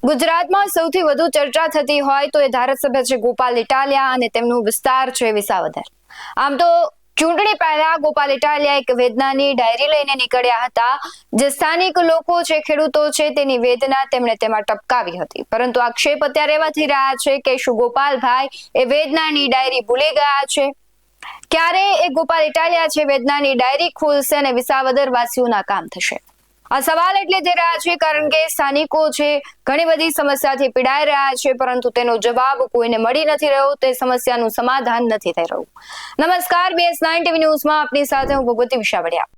ગુજરાતમાં સૌથી વધુ ચર્ચા થતી હોય તો એ ધારાસભ્ય છે ગોપાલ ઇટાલિયા અને તેમનું વિસ્તાર છે વિસાવદર. આમ તો ચૂંટણી પહેલા ગોપાલ ઇટાલિયા એક વેદનાની ડાયરી લઈને નીકળ્યા હતા. જે સ્થાનિક લોકો છે, ખેડૂતો છે, તેની વેદના તેમણે તેમાં ટપકાવી હતી. પરંતુ આક્ષેપ અત્યારે એવા થઈ રહ્યા છે કે શું ગોપાલભાઈ એ વેદનાની ડાયરી ભૂલી ગયા છે? ક્યારે એ ગોપાલ ઇટાલિયા છે વેદનાની ડાયરી ખોલશે અને વિસાવદર વાસીઓના કામ થશે? આ સવાલ એટલે થઈ રહ્યા છે કારણ કે સ્થાનિકો છે ઘણી બધી સમસ્યાથી પીડાઈ રહ્યા છે, પરંતુ તેનો જવાબ કોઈને મળી નથી રહ્યો. તે સમસ્યાનું સમાધાન નથી થઈ રહ્યું. નમસ્કાર, BS9 TV ન્યૂઝમાં આપની સાથે હું ભગવતી વિશાવડિયા.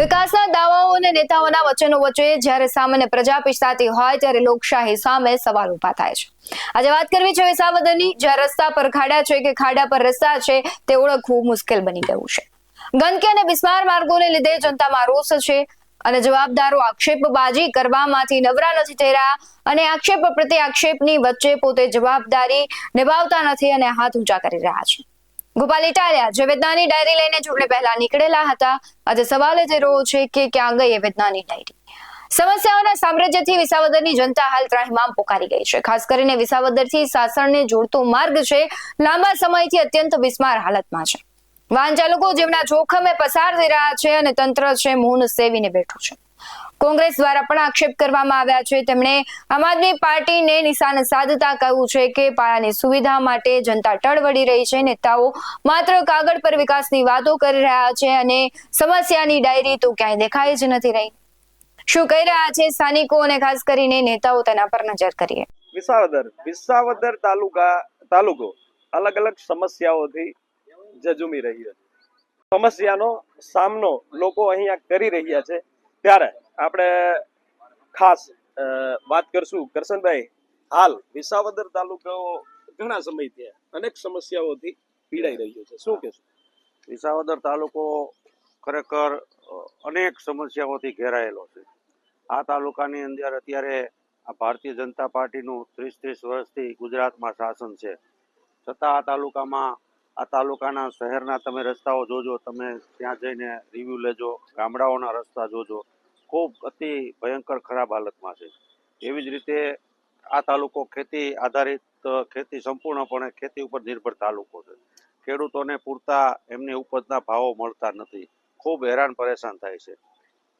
વિકાસના દાવાઓ અને નેતાઓના વચનો વચ્ચે જ્યારે સામાન્ય પ્રજા પીછતાતી હોય ત્યારે લોકશાહી સામે સવાલ ઉભા થાય છે. આજે વાત કરવી છે વિસાવદરની, જ્યાં રસ્તા પર ખાડા છે કે ખાડા પર રસ્તા છે તે ઓળખવું મુશ્કેલ બની ગયું છે. ગંદકી અને બિસ્માર માર્ગોને લીધે જનતામાં રોષ છે અને જવાબદારો આક્ષેપબાજી કરવામાંથી નવરા નથી થઈ રહ્યા અને આક્ષેપ પ્રત્યે આક્ષેપની વચ્ચે પોતે જવાબદારી નિભાવતા નથી અને હાથ ઊંચા કરી રહ્યા છે. ગોપાલ ઇટાલિયા જે વેદનાની ડાયરી લઈને ચૂંટણી પહેલા નીકળેલા હતા, આજે સવાલ એ થઈ રહ્યો છે કે ક્યાં ગઈ એ વેદનાની ડાયરી? સમસ્યાઓના સામ્રાજ્યથી વિસાવદરની જનતા હાલ ત્રાહિમામ પોકારી ગઈ છે. ખાસ કરીને વિસાવદરથી સાસણને જોડતો માર્ગ છે લાંબા સમયથી અત્યંત બિસ્માર હાલતમાં છે. વાહન ચાલકો જેમના જોખમે પસાર થઈ રહ્યા છે અને તંત્ર છે મૌન સેવીને બેઠું છે. કોંગ્રેસ દ્વારા પણ આક્ષેપ કરવામાં આવ્યા છે. તેમણે આમ આદમી પાર્ટીને નિશાન સાધતા કહ્યું છે કે પાયાની સુવિધા માટે જનતા ટળવળી રહી છે. નેતાઓ માત્ર કાગળ પર વિકાસની વાતો કરી રહ્યા છે અને સમસ્યાની ડાયરી તો ક્યાંય દેખાઈ જ નથી રહી. શું કહી રહ્યા છે સ્થાનિકો અને ખાસ કરીને નેતાઓ, તેના પર નજર કરીએ. વિસાવદર તાલુકો અલગ અલગ સમસ્યાઓથી ઝઝૂમી રહી છે. સમસ્યાનો સામનો લોકો અહીંયા કરી રહ્યા છે. ત્યારે આપણે ખાસ વાત કરશું કરશનભાઈ. હાલ વિસાવદર તાલુકો ઘણા સમયથી અનેક સમસ્યાઓથી પીડાઈ રહ્યો છે, શું કહેશું? વિસાવદર તાલુકો ખરેખર અનેક સમસ્યાઓથી ઘેરાયેલો છે. આ તાલુકાની અંદર અત્યારે આ ભારતીય જનતા પાર્ટીનું 30 વર્ષથી ગુજરાતમાં શાસન છે. છતાં આ તાલુકાના શહેરના તમે રસ્તાઓ જોજો, તમે ત્યાં જઈને રિવ્યુ લેજો, ગામડાઓના રસ્તા જોજો, ખૂબ અતિ ભયંકર ખરાબ હાલતમાં છે. એવી જ રીતે આ તાલુકો ખેતી આધારિત, ખેતી સંપૂર્ણપણે ખેતી ઉપર નિર્ભર તાલુકો છે. ખેડૂતોને પૂરતા એમની ઉપજના ભાવો મળતા નથી, ખૂબ હેરાન પરેશાન થાય છે.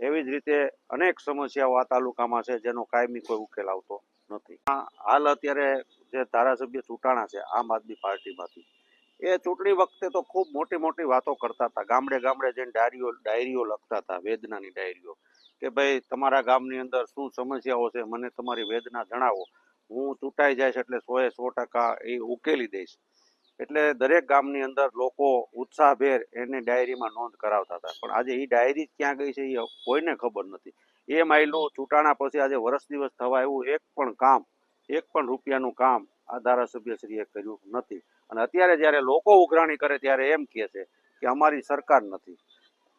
એવી જ રીતે અનેક સમસ્યાઓ આ તાલુકામાં છે જેનો કાયમી કોઈ ઉકેલ આવતો નથી. હાલ અત્યારે જે ધારાસભ્ય ચૂંટાણા છે આમ આદમી પાર્ટીમાંથી, એ ચૂંટણી વખતે તો ખૂબ મોટી મોટી વાતો કરતા હતા. ગામડે ગામડે જઈને ડાયરીઓ લખતા હતા, વેદનાની ડાયરીઓ, કે ભાઈ તમારા ગામની અંદર શું સમસ્યાઓ છે, મને તમારી વેદના જણાવો, હું ચૂંટાઈ જઈશ એટલે 100% એ ઉકેલી દઈશ. એટલે દરેક ગામની અંદર લોકો ઉત્સાહભેર એને ડાયરીમાં નોંધ કરાવતા હતા. પણ આજે એ ડાયરી ક્યાં ગઈ છે એ કોઈને ખબર નથી. એ માયલો ચૂંટાણા પછી આજે વર્ષ દિવસ થવા એવું એક પણ રૂપિયાનું કામ આ ધારાસભ્યશ્રીએ કર્યું નથી. અને અત્યારે જ્યારે લોકો ઉઘરાણી કરે ત્યારે એમ કહે છે કે અમારી સરકાર નથી,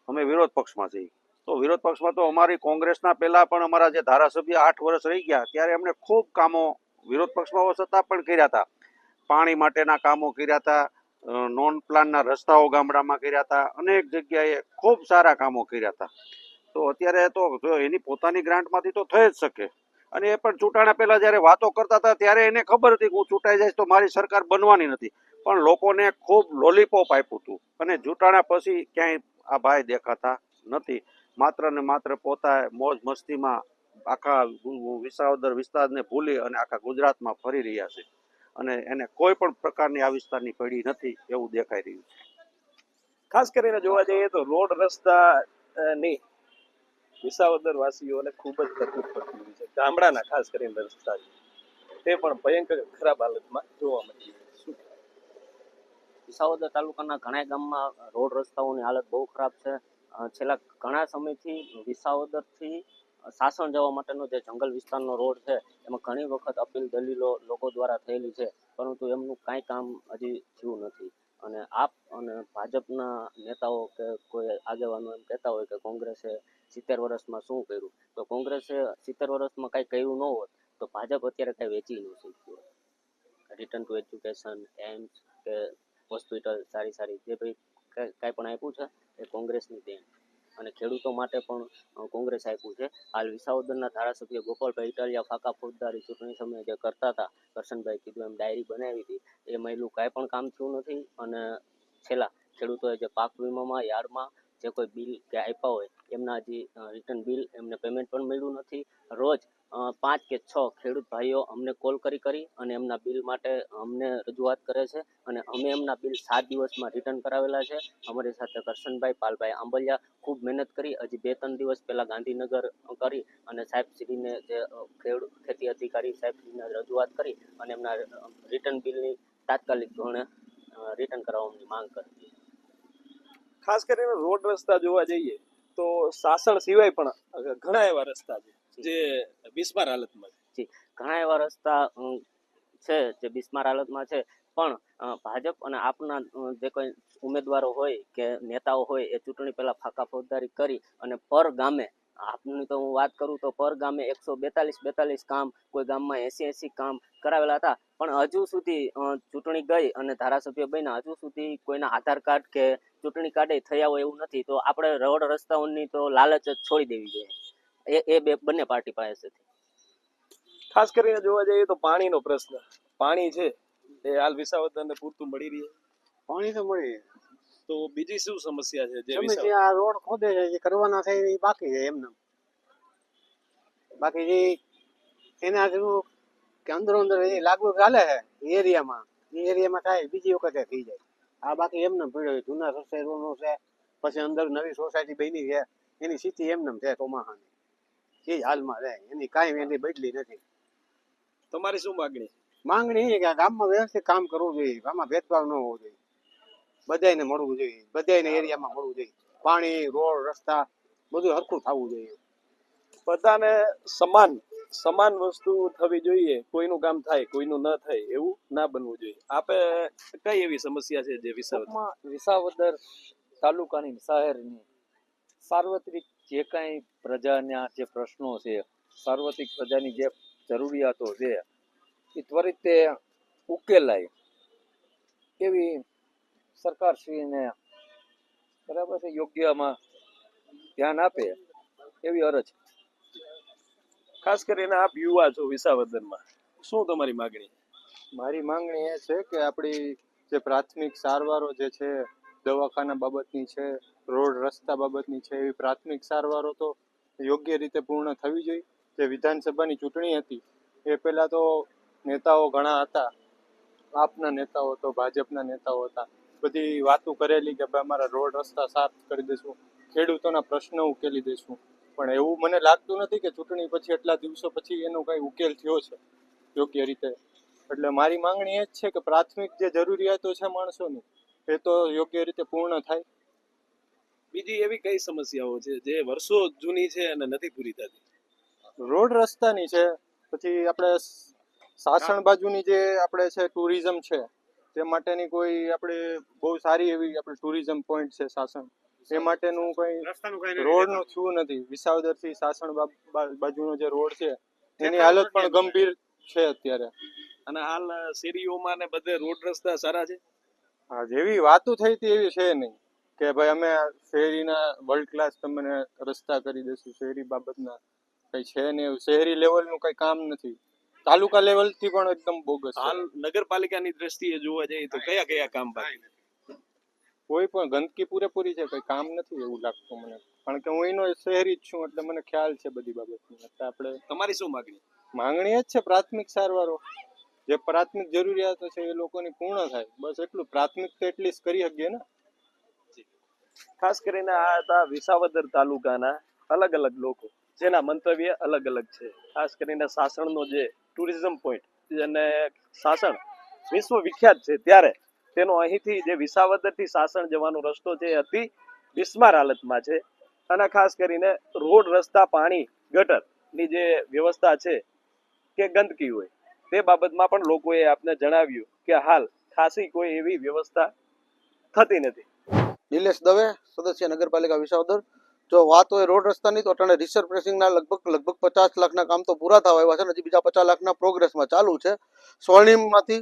અમે વિરોધ પક્ષમાં છીએ. તો વિરોધ પક્ષમાં તો અમારી કોંગ્રેસના પહેલા પણ અમારા જે ધારાસભ્ય 8 વર્ષ રહી ગયા ત્યારે એમણે ખૂબ કામો વિરોધ પક્ષમાં હોવા છતાં પણ કર્યા હતા. પાણી માટેના કામો કર્યા હતા, નોન પ્લાનના રસ્તાઓ ગામડામાં કર્યા હતા, અનેક જગ્યાએ ખૂબ સારા કામો કર્યા હતા. તો અત્યારે તો જો એની પોતાની ગ્રાન્ટમાંથી તો થઈ જ શકે. અને એ પણ ચૂંટાણા પહેલા જ્યારે વાતો કરતા હતા ત્યારે એને ખબર હતી કે હું ચૂંટાઈ જઈશ તો મારી સરકાર બનવાની નથી. પણ લોકોને ખૂબ લોલીપોપ આપ્યું હતું અને ચૂંટાણા પછી ક્યાંય આ ભાઈ દેખાતા નથી. માત્ર ને માત્ર પોતા મોજ મસ્તીમાં આખા વિસાવદર વિસ્તારને ભૂલી અને આખા ગુજરાતમાં ફરી રહ્યા છે. અને એને કોઈ પણ પ્રકારની આ વિસ્તારની પડી નથી એવું દેખાઈ રહ્યું છે. ખાસ કરીને જોવા જઈએ તો રોડ રસ્તા ની વિસાવદર વાસીઓને ખૂબ જ તકલીફ પડતી હોય છે. ગામડાના ખાસ કરીને રસ્તા તે પણ ભયંકર ખરાબ હાલતમાં જોવા મળી છે. વિસાવદર તાલુકાના ઘણા ગામમાં રોડ રસ્તાઓની હાલત બહુ ખરાબ છે. છેલ્લા ઘણા સમયથી વિસાવદરથી સાસણ જવા માટેનો જે જંગલ વિસ્તારનો રોડ છે એમાં ઘણી વખત અપીલ દલીલો લોકો દ્વારા થયેલી છે, પરંતુ એમનું કાંઈ કામ હજી થયું નથી. અને આપ અને ભાજપના નેતાઓ કે કોઈ આગેવાનો એમ કહેતા હોય કે કોંગ્રેસે 70 વર્ષમાં શું કર્યું, તો કોંગ્રેસે 70 વર્ષમાં કાંઈ કર્યું ન હોત તો ભાજપ અત્યારે કાંઈ વેચી ન શક્યું. રિટર્ન ટુ એજ્યુકેશન, એમ્સ કે હોસ્પિટલ સારી જે ભાઈ કાંઈ પણ આપ્યું છે એ કોંગ્રેસની દેન. અને ખેડૂતો માટે પણ કોંગ્રેસ આપ્યું છે. હાલ વિસાવદરના ધારાસભ્ય ગોપાલભાઈ ઇટાલિયા ફાકા ફોજદારી ચૂંટણી સમયે જે કરતા હતા, કરશનભાઈ કીધું એમ ડાયરી બનાવી હતી, એ મહિલું કાંઈ પણ કામ થયું નથી. અને છેલ્લા ખેડૂતોએ જે પાક વીમામાં યાર્ડમાં જે કોઈ બિલ કે આપ્યા હોય એમના હજી રિટર્ન બિલ એમને પેમેન્ટ પણ મળ્યું નથી. રોજ 5 કે 6 ખેડૂત ભાઈઓ અમને કોલ કરી અને એમના બિલ માટે અમને રજૂઆત કરે છે અને અમે એમના બિલ 7 દિવસમાં રિટર્ન કરાવેલા છે. અમારી સાથે કરશનભાઈ પાલભાઈ આંબલિયા ખૂબ મહેનત કરી, હજી 2-3 દિવસ પહેલા ગાંધીનગર કરી અને સાહેબશ્રીને જે ખેતી અધિકારી સાહેબશ્રીને રજૂઆત કરી અને એમના રિટર્ન બિલની તાત્કાલિક ધોરણે રિટર્ન કરાવવાની માંગ કરી. ખાસ કરીને રોડ રસ્તા જોવા જઈએ તો સાસણ સિવાય પણ ઘણા એવા રસ્તા છે જે બિસ્માર હાલતમાં છે. ઘણા એવા રસ્તા છે જે બિસ્માર હાલતમાં છે, પણ ભાજપ અને આપના જે કોઈ ઉમેદવારો હોય કે નેતાઓ હોય એ ચૂંટણી પહેલા ફાકા ફોજદારી કરી અને પર ગામે, આપની તો હું વાત કરું તો પર ગામે 142 કામ, કોઈ ગામમાં 80 કામ કરાવેલા હતા. પણ હજુ સુધી ચૂંટણી ગઈ અને ધારાસભ્ય બન્યા, હજુ સુધી કોઈના આધાર કાર્ડ કે ચૂંટણી કાર્ડે થયા હોય એવું નથી. તો આપણે રોડ રસ્તાઓની તો લાલચ જ છોડી દેવી જોઈએ, એ બંને પાર્ટી પાસે છે. ખાસ કરીને જોવા જઈએ તો પાણીનો પ્રશ્ન, પાણી છે એ હાલ વિસાવદરને પૂરતું મળી રહે? પાણી તો મળી. તો બીજી શું સમસ્યા છે જે સમસ્યા આ રોડ ખોદે છે, જે કરવાના થાય એ બાકી છે એમને. બાકી જે એના જેવું કે અંદરો અંદર એ લાગુ ચાલે છે એરિયામાં થાય, બીજી વખતે થઈ જાય. આ બાકી એમને પીડ્યો જૂના સોસાયટીનો છે, પછી અંદર નવી સોસાયટી બની છે, એની સ્થિતિ એમને છે ચોમાસાની એ જ હાલમાં રહે, એની કાંઈ એની બદલી નથી. તમારી શું માંગણી એ કે ગામમાં વ્યવસ્થિત કામ કરવું જોઈએ, ગામમાં ભેદભાવ ન હોવો જોઈએ, બધાને મળવું જોઈએ, બધાને એરિયામાં મળવું જોઈએ. પાણી, રોડ, રસ્તા બધું હરખું થવું જોઈએ. બધાને સમાન વસ્તુ થવી જોઈએ, કોઈનું કામ થાય કોઈનું ન થાય એવું ના બનવું જોઈએ. આપે કઈ એવી સમસ્યા છે જે વિસાવદર તાલુકાની શહેરની સાર્વત્રિક જે કાંઈ પ્રજાના જે પ્રશ્નો છે, સાર્વત્રિક પ્રજાની જે જરૂરિયાતો છે એ ત્વરિત ઉકેલાય એવી સરકારશ્રીને બરાબર છે યોગ્યમાં ધ્યાન આપે એવી અરજ. ખાસ કરીને આપ યુવા છો વિસાવદરમાં, શું તમારી માંગણી? મારી માંગણી એ છે કે આપણી જે પ્રાથમિક સારવારો જે છે, દવાખાના બાબતની છે, રોડ રસ્તા બાબતની છે, એવી પ્રાથમિક સારવારો તો યોગ્ય રીતે પૂર્ણ થવી જોઈએ. જે વિધાનસભાની ચૂંટણી હતી એ પહેલાં તો નેતાઓ ઘણા હતા, આપના નેતાઓ તો ભાજપના નેતાઓ હતા, બધી વાતો કરેલી કે ભાઈ અમારા રોડ રસ્તા સાફ કરી દઈશું, ખેડૂતોના પ્રશ્નો ઉકેલી દઈશું. પણ એવું મને લાગતું નથી કે ચૂંટણી પછી એટલા દિવસો પછી એનો કંઈ ઉકેલ થયો છે યોગ્ય રીતે. એટલે મારી માંગણી એ જ છે કે પ્રાથમિક જે જરૂરિયાતો છે માણસોની એ તો યોગ્ય રીતે પૂર્ણ થાય. બીજી એવી કઈ સમસ્યાઓ છે જે વર્ષો જૂની છે અને નથી પૂરી થતી? રોડ રસ્તાની છે, પછી આપણે સાસણ બાજુની જે આપણે છે ટુરિઝમ છે તે માટેની કોઈ આપણે બહુ સારી એવી આપણે ટુરિઝમ પોઈન્ટ છે સાસણ, એ માટેનું કંઈ રોડનું થયું નથી. વિસાવદરથી સાસણ બાજુનો જે રોડ છે એની હાલત પણ ગંભીર છે અત્યારે. અને હાલ શેરીઓમાં ને બધે રોડ રસ્તા સારા છે? હા, જેવી વાતો થઈ હતી એવી છે નહીં કે ભાઈ અમે શહેરીના વર્લ્ડ ક્લાસ તમને રસ્તા કરી દઈશું. શહેરી બાબતના કંઈ છે નહીં, એવું શહેરી લેવલનું કંઈ કામ નથી. તાલુકા લેવલથી પણ એકદમ બોગસ. હાલ નગરપાલિકાની દ્રષ્ટિએ જોવા જઈએ તો કયા કામ બાકી? કોઈ પણ ગંદકી પૂરેપૂરી છે, કંઈ કામ નથી એવું લાગતું મને, કારણ કે હું એનો શહેરી જ છું એટલે મને ખ્યાલ છે બધી બાબતની. એટલે આપણે તમારી શું માંગણી એ જ છે પ્રાથમિક સારવારો, જે પ્રાથમિક જરૂરિયાતો છે એ લોકોની પૂર્ણ થાય, બસ એટલું. પ્રાથમિક તો એટલીસ્ટ કરી શકીએ ને. ખાસ કરીને આ હતા વિસાવદર તાલુકાના અલગ અલગ લોકો જેના મંતવ્ય અલગ અલગ છે. ખાસ કરીને સાસણનો જે ટુરિઝમ પોઈન્ટ અને સાસણ વિશ્વ વિખ્યાત છે, ત્યારે તેનો અહીંથી જે વિસાવદરથી સાસણ જવાનો રસ્તો છે એ અતિ બિસ્માર હાલતમાં છે. અને ખાસ કરીને રોડ રસ્તા, પાણી, ગટરની જે વ્યવસ્થા છે કે ગંદકી હોય તે બાબતમાં પણ લોકોએ આપને જણાવ્યું કે હાલ ખાસી કોઈ એવી વ્યવસ્થા થતી નથી. નિલેશ દવે, સદસ્ય નગરપાલિકા વિસાવદર. જો વાત હોય રોડ રસ્તાની તો અટાણે રિસર્ફેસિંગના લગભગ 50 લાખના કામ તો પૂરા થવા આવ્યા છે, હજી બીજા 50 લાખના પ્રોગ્રેસમાં ચાલુ છે. સ્વર્ણિમમાંથી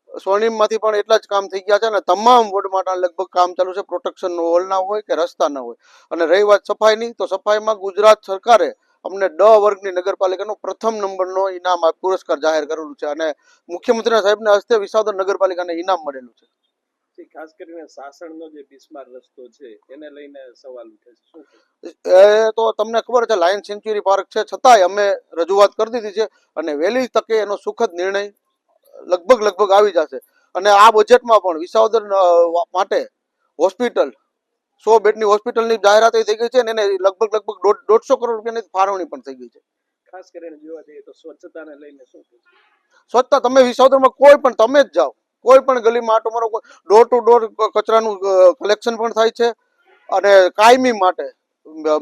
સ્વર્ણિમમાંથી પણ એટલા જ કામ થઈ ગયા છે અને તમામ વોર્ડ માટે લગભગ કામ ચાલુ છે. પ્રોટેક્શન હોલના હોય કે રસ્તાના હોય. અને રહી વાત સફાઈની, તો સફાઈમાં ગુજરાત સરકારે અમને ડ વર્ગની નગરપાલિકાનો પ્રથમ નંબરનો ઇનામ પુરસ્કાર જાહેર કરેલું છે અને મુખ્યમંત્રી સાહેબના હસ્તે વિસાવદર નગરપાલિકાને ઇનામ મળેલું છે. ખાસ કરીને સાસણનો જે બિસ્માર રસ્તો છે એને લઈને સવાલ ઉઠે છે, શું કહેશો? એ તો તમને ખબર છે, લાયન સેન્ચ્યુરી પાર્ક છે, છતાંય અમે રજૂઆત કરી દીધી છે અને વહેલી તકે એનો સુખદ નિર્ણય લગભગ આવી જશે. અને આ બજેટમાં પણ વિસાવદર માટે હોસ્પિટલ 100 બેડની હોસ્પિટલની જાહેરાત થઈ ગઈ છે અને એને લગભગ 150 કરોડ રૂપિયાની ફાળવણી પણ થઈ ગઈ છે. ખાસ કરીને જોવા જઈએ તો સ્વચ્છતાને લઈને શું કહેશો? સ્વચ્છતા તમે વિસાવદરમાં કોઈ પણ તમે જ જાઓ, કોઈ પણ ગલીમાં આટો મારો, ડોર ટુ ડોર કચરાનું કલેક્શન પણ થાય છે અને કાયમી માટે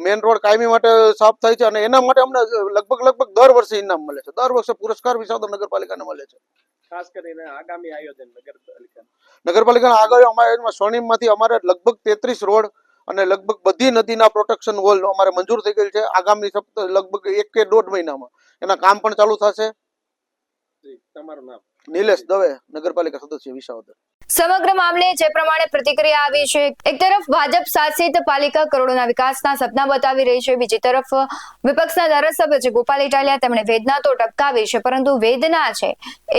મેઇન રોડ કાયમી માટે સાફ થાય છે અને એના માટે અમને લગભગ દર વર્ષે ઇનામ મળે છે. દર વર્ષે પુરસ્કાર વિસાવદર નગરપાલિકાને મળે છે. ખાસ કરીને આગામી આયોજન નગરપાલિકાના આગળ અમારે સ્વર્ણિમમાંથી અમારે લગભગ 33 રોડ અને લગભગ બધી નદીના પ્રોટેક્શન વોલ અમારે મંજૂર થઈ ગયેલ છે. આગામી લગભગ 1 કે 1.5 મહિનામાં એના કામ પણ ચાલુ થશે. તમારું નામ? નિલેશ દવે, નગરપાલિકા સદસ્ય વિસાવદર. સમગ્ર મામલે જે પ્રમાણે પ્રતિક્રિયા આવી છે, એક તરફ ભાજપ શાસિત પાલિકા કરોડોના વિકાસના સપના બતાવી રહી છે, બીજી તરફ વિપક્ષના ધારાસભ્ય છે ગોપાલ ઇટાલિયા, તેમણે વેદના તો ટપકાવી છે, પરંતુ વેદના છે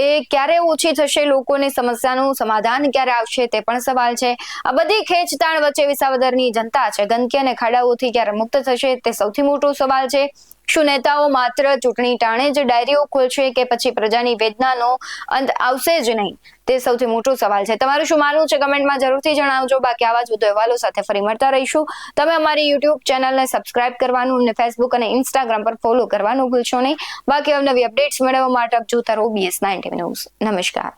એ ક્યારે ઓછી થશે, લોકોની સમસ્યાનું સમાધાન ક્યારે આવશે તે પણ સવાલ છે. આ બધી ખેંચતાણ વચ્ચે વિસાવદરની જનતા છે ગંદકી અને ખાડાઓથી ક્યારે મુક્ત થશે તે સૌથી મોટો સવાલ છે. શું નેતાઓ માત્ર ચૂંટણી ટાણે જ ડાયરીઓ ખોલશે કે પછી પ્રજાની વેદનાનો અંત આવશે જ નહીં, તે સૌથી મોટો સવાલ છે. તમારું શું માનવું છે કમેન્ટમાં જરૂરથી જણાવજો. બાકી આવા જ વધુ અહેવાલો સાથે ફરી મળતા રહીશું. તમે અમારી યુટ્યુબ ચેનલને સબસ્ક્રાઇબ કરવાનું અને ફેસબુક અને ઇન્સ્ટાગ્રામ પર ફોલો કરવાનું ભૂલશો નહીં. બાકી અવનવી અપડેટ્સ મેળવવા માટે આપ જોતા રહો BS19 ન્યૂઝ. નમસ્કાર.